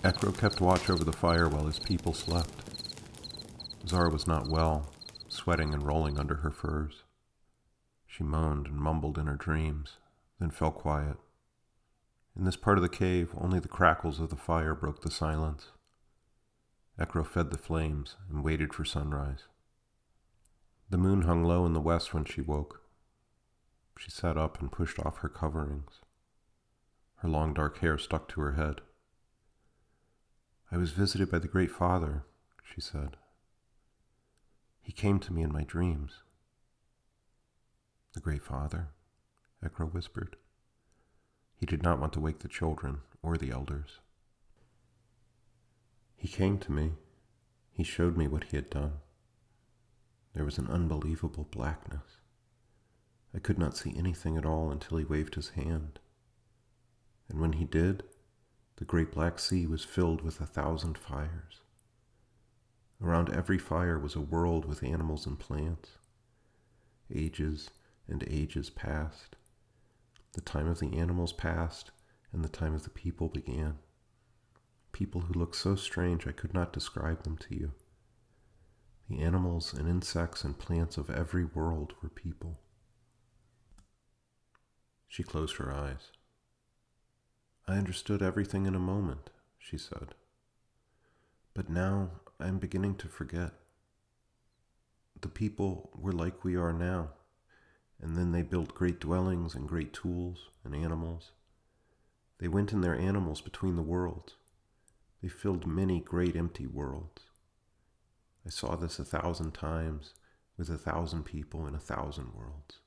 Ekro kept watch over the fire while his people slept. Zara was not well, sweating and rolling under her furs. She moaned and mumbled in her dreams, then fell quiet. In this part of the cave, only the crackles of the fire broke the silence. Ekro fed the flames and waited for sunrise. The moon hung low in the west when she woke. She sat up and pushed off her coverings. Her long dark hair stuck to her head. "I was visited by the Great Father," she said. "He came to me in my dreams." "The Great Father?" Ekro whispered. He did not want to wake the children or the elders. "He came to me. He showed me what he had done. There was an unbelievable blackness. I could not see anything at all until he waved his hand. And when he did, the great black sea was filled with 1,000 fires. Around every fire was a world with animals and plants. Ages and ages passed. The time of the animals passed, and the time of the people began. People who looked so strange I could not describe them to you. The animals and insects and plants of every world were people." She closed her eyes. "I understood everything in a moment," she said. "But now I am beginning to forget. The people were like we are now, and then they built great dwellings and great tools and animals. They went in their animals between the worlds. They filled many great empty worlds. I saw this 1,000 times with 1,000 people in 1,000 worlds."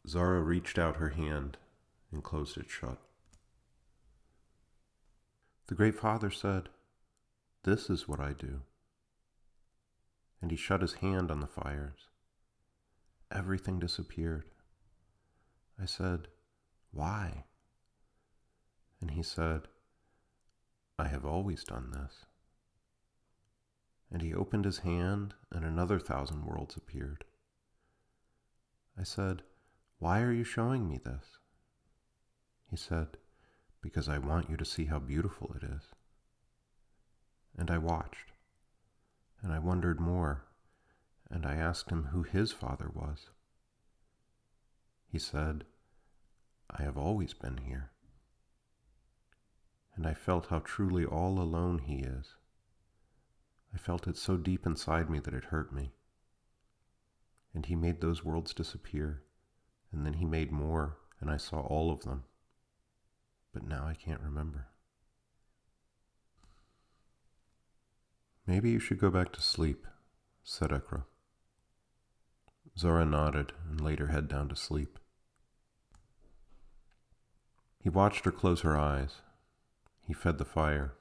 Zara reached out her hand and closed it shut. "The Great Father said, 'This is what I do.' And he shut his hand on the fires. Everything disappeared. I said, 'Why?' And he said, 'I have always done this.' And he opened his hand, and another 1,000 worlds appeared. I said, 'Why are you showing me this?' He said, 'Because I want you to see how beautiful it is.' And I watched, and I wondered more, and I asked him who his father was. He said, 'I have always been here.' And I felt how truly all alone he is. I felt it so deep inside me that it hurt me. And he made those worlds disappear, and then he made more, and I saw all of them. But now I can't remember." "Maybe you should go back to sleep," said Ekro. Zara nodded and laid her head down to sleep. He watched her close her eyes. He fed the fire.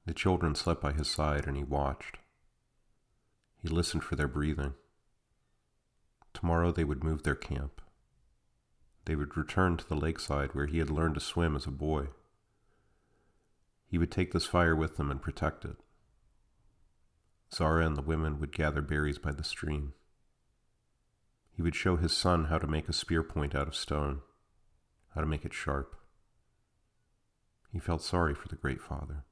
The children slept by his side, and he watched. He listened for their breathing. Tomorrow they would move their camp. They would return to the lakeside where he had learned to swim as a boy. He would take this fire with them and protect it. Zara and the women would gather berries by the stream. He would show his son how to make a spear point out of stone, how to make it sharp. He felt sorry for the Great Father.